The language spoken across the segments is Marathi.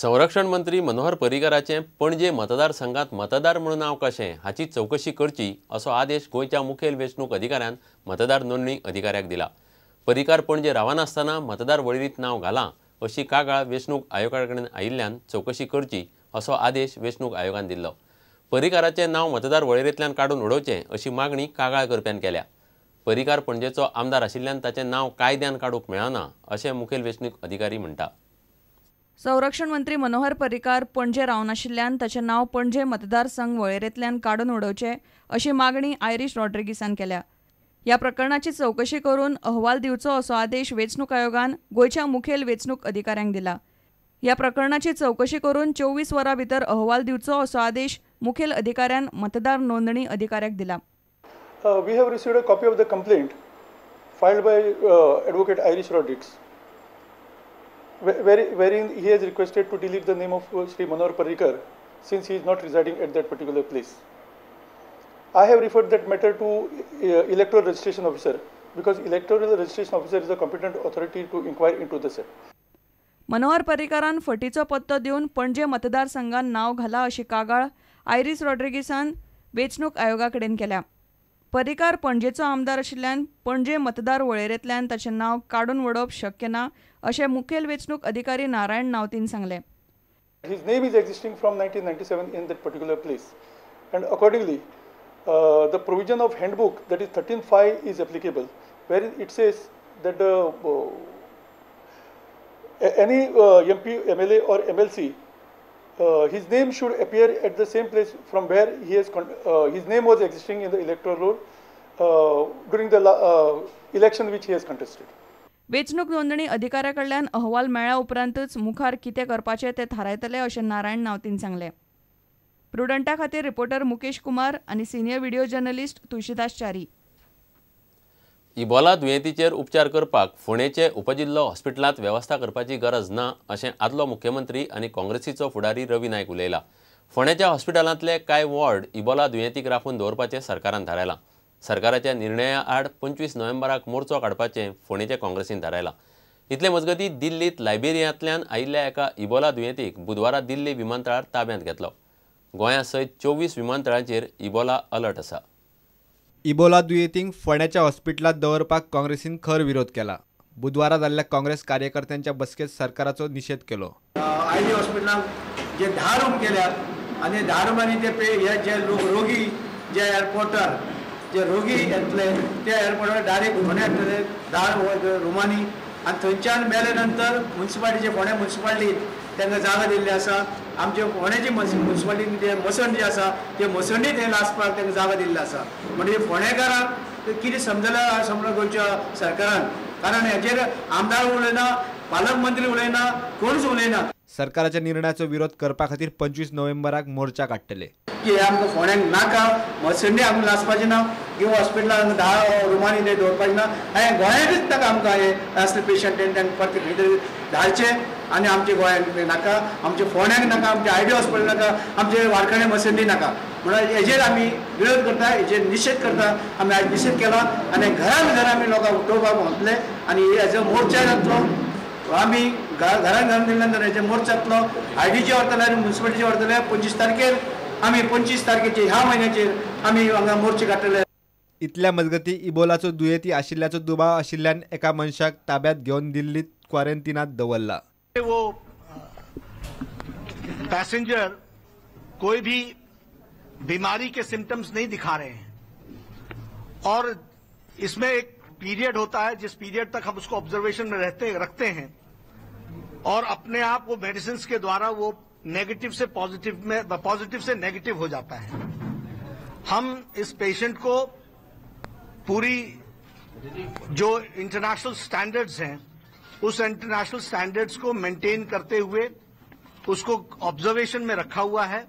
संरक्षण मंत्री मनोहर पर्रीकाराचे पणजे मतदारसंघात मतदार म्हणून नाव कशें हाची चौकशी करची असो आदेश गोंयच्या मुखेल वेंचणूक अधिकाऱ्यान मतदार नोंदणी अधिकाऱ्याक दिला। पर्रीकार पणजे रावनासतना मतदार वळेरींत नाव घाला अशी कागाळ वेंचणूक आयोगा कडेन आयिल्ल्यान चौकशी करची असो आदेश वेंचणूक आयोगान दिल्लो। पर्रीकाराचे नाव मतदार वळेरेंतल्यान काडून उडोवचें अशी मागणी कागाळ करप्यान केल्या। पर्रीकार पणजेचो आमदार आशिल्ल्यान ताचें नाव कायद्यान काडूंक मेळना अशें मुखेल वेंचणूक अधिकारी म्हणटा। संरक्षण मंत्री मनोहर पर्रीकार पणजे रावनाशिल्ल्यान ताचें नाव पणजे मतदारसंघ वळेरेंतल्यान काडून उडोवचें अशी मागणी आयरिश रॉड्रिगीसान केल्या। ह्या प्रकरणाची चौकशी करून अहवाल दिवचो असो आदेश वेंचणूक आयोगान गोंयच्या मुखेल वेंचणूक अधिकाऱ्यांक दिला। ह्या प्रकरणाची चौकशी करून 24 वरां भितर अहवाल दिवचो असो आदेश मुखेल अधिकाऱ्यान मतदार नोंदणी अधिकाऱ्याक दिला। We have received a copy of the complaint filed by Advocate Irish Rodriguez, wherein he has requested to delete the name of Shri Manohar Parrikar since he is not residing at that particular place. I have referred that matter to Electoral Registration Officer because Electoral Registration Officer is the competent authority to inquire into the said. Manohar पर्रीकारान फटीचो पत्तो दिवन पणजे मतदारसंघात नाव घाला अशी कागाळ आयरिश रॉड्रिगीसान वेंचणूक आयोगा कडेन केल्या। पर्रीकार पणजेचो आमदार आशिल्ल्यान पणजे मतदार वळेरेंतल्यान ताचें नाव काडून उडोवप शक्य ना अशें मुखेल वेंचणूक अधिकारी नारायण नावतीन सांगलें। His name is existing from 1997 in that particular place, and accordingly, the provision of handbook that is 13(5) is applicable, wherein it says that any MP, MLA or MLC, his name should appear at the same place from where his name was existing in the electoral roll during the election which he has contested. वेंचणूक नोंदणी अधिकाऱ्या कडल्यान अहवाल मेळ्ळ्या उपरांतच मुखार कितें करपाचें तें थारायतले अशें नारायण नावतीन सांगलें। प्रुडंटा खातीर रिपोर्टर मुकेश कुमार आनी senior video journalist Tulshidas Chari. Ebola दुयेंतीचेर उपचार करपाक फोंडेचे उपजिल्लो हॉस्पिटलांत वेवस्था करपाची गरज ना अशें आदलो मुख्यमंत्री आनी काँग्रेसीचो फुडारी रवी नायक उलयला। फोंडेच्या हॉस्पिटलांतले कांय वॉर्ड इबोला दुयेंतीक राखून दवरपाचें सरकारान थारायलां। सरकाराच्या निर्णया आड 25 नोव्हेंबराक मोर्चो काडपाचें फोंडेचे काँग्रेसीन थारायलां। इतले मजगतीं दिल्लींत लायबेरियांतल्यान आयिल्ल्या एका इबोला दुयेंतीक बुधवारा दिल्ली विमानतळार ताब्यांत घेतलो। गोंया सयत 24 विमानतळांचेर इबोला अलर्ट आसा। इबोला दुयेंतींक फोंड्याच्या हॉस्पिटलांत दवरपाक काँग्रेसीन खर विरोध केला। बुधवारा जाल्ल्या काँग्रेस कार्यकर्त्यांच्या बसकेत सरकाराचो निशेध केलो। आयली हॉस्पिटलांत जे 10 रूम केल्यात आनी 10 रुमांनी ते जे रोगी जे एअरपोर्टार जे रोगी येतले ते एअरपोर्टार डायरेक्ट फोंड्या येतले 10 रुमांनी आनी थंयच्यान मेले नंतर म्युन्सिपालिटीचे फोंड्या म्युन्सिपालिटीन तांकां जागा दिल्ली आसा। आमचे फोंड्याची म्युन्सिपालिटीन जे मसंडी आसा ते मसंडीत हे लासपाक तांकां जागा दिल्ली आसा। म्हणजे फोंडेकारांक कितें समजलें समजा गोंयच्या सरकारान, कारण हेचेर आमदार उलयना, पालकमंत्री उलयना, कोणूच उलयना। सरकाराच्या निर्णयाचो विरोध करपा खातीर 25 नोव्हेंबराक मोर्चा काडटले। की आमकां फोंड्यांक नाका, मसंडी आमकां लासपाची ना, किंवा हॉस्पिटलांत 10 रुमांनी ते दवरपाची ना। हे गोंयांतच ताका आमकां हे असले पेशंट तांकां परत खंय धाडचे आनी आमच्या गोंयांक नाका, आमच्या फोंड्यांक नाका, आमच्या आयडी हॉस्पिटल नाका, आमचे वारखणे मसंडी नाका। म्हणून हेजेर आमी विरोध करता, हेजेर निशेध करता। आमी आज निशेध केला आनी घरान घर आमी लोकांक उठोवपाक वतले आनी हेजो मोर्चा जातलो। आमी घरान दिले नंतर हेजे मोर्चा जातलो, आयडीचे व्हरतले आनी म्युन्सिपालिटीचे व्हरतले। 25 तारखेर आमी 25 तारखेचे ह्या म्हयन्याचेर आमी हांगा मोर्चे काडटले। इतल्या मजगतीं इबोलाचो दुयेंती आशिल्ल्याचो दुबाव आशिल्ल्यान एका मनशाक ताब्यात घेवन दिल्लीत क्वारंटिनात दवरला। वो पैसेंजर कोई भी बीमारी के सिम्टम्स नहीं दिखा रहे हैं और इसमें एक पीरियड होता है जिस पीरियड तक हम उसको ऑब्जर्वेशन में रखते हैं और अपने आप वो मेडिसिन के द्वारा वो नेगेटिव से नेगेटिव हो जाता है। हम इस पेशेंट को पूरी जो इंटरनेशनल स्टैंडर्ड्स हैं उस इंटरनेशनल स्टैंडर्ड्स को मेंटेन करते हुए उसको ऑब्जर्वेशन में रखा हुआ है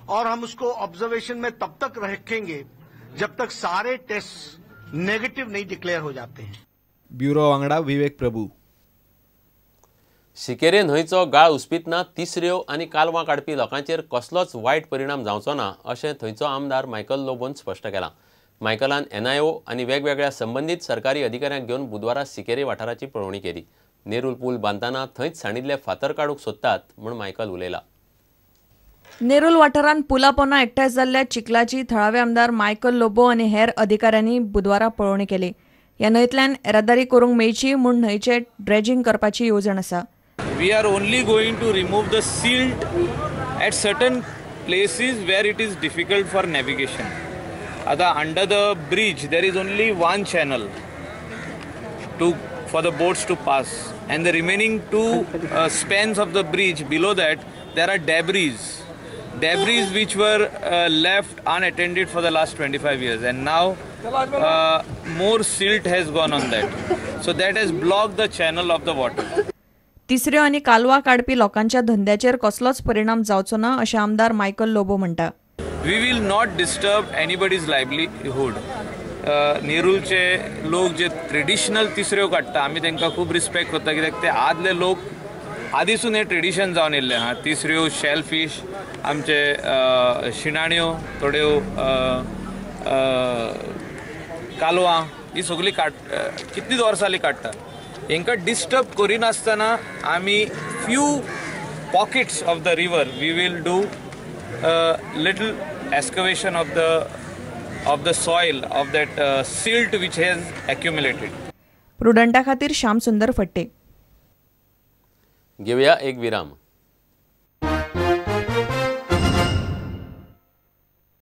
और हम उसको ऑब्जर्वेशन में तब तक रखेंगे जब तक सारे टेस्ट नेगेटिव नहीं डिक्लेयर हो जाते हैं। ब्युरो वांगडा विवेक प्रभू। शिकेरे न्हंयचो गाळ हुस्पितना तिसऱ्यो आनी कालवां काडपी लोकांचेर कसलोच वायट परिणाम जावचो ना अशें थंयचो आमदार मायकल लोबोन स्पश्ट केलां। मायकलान NIO आनी वेगवेगळ्या संबंदीत सरकारी अधिकाऱ्यांक घेवन बुधवारा सिकेरे वाठाराची पळोवणी केली। नेरूल पूल बांदतना थंयच साणिल्ले फातर काडूंक सोदतात म्हूण मायकल उलयला. नेरूल वाठारांत पुला पोंदा एकठांय जाल्ल्या चिखलाची थळावे आमदार मायकल लोबो आनी हेर अधिकाऱ्यांनी बुधवारा पळोवणी केली. ह्या न्हंयतल्यान येरादारी करूंक मेळची म्हूण न्हंयचे ड्रेजिंग करपाची येवजण आसा. We are only going to remove the silt at certain places where it is difficult for navigation. Under the bridge there is only one channel for the boats to pass, and the remaining two spans of the bridge below that there are debris which were left unattended for the last 25 years, and now more silt has gone on that, so that has blocked the channel of the water. तिसऱ्यो आनी कालवा काडपी लोकांच्या धंद्याचेर कसलोच परिणाम जावचो ना अशें आमदार मायकल लोबो म्हणटा. We will not disturb anybody's livelihood. नेरूलचे लोक जे ट्रेडिशनल तिसऱ्यो काडटा आमी तांकां खूब रिस्पेक्ट करता, कित्याक ते आदले लोक आदीसून हे ट्रेडिशन जावन येयल्ले आहा. तिसऱ्यो, शेल फिश, आमचे शिणाण्यो, थोड्यो कालवां, ही सगळीं कितलींच वर्सां जालीं काडटा. हांकां डिस्टर्ब करिनासतना आमी few pockets of the river we will do little excavation of the soil of that silt which has accumulated. प्रुडंटा खातीर श्याम सुंदर फट्टे. घेवया एक विराम.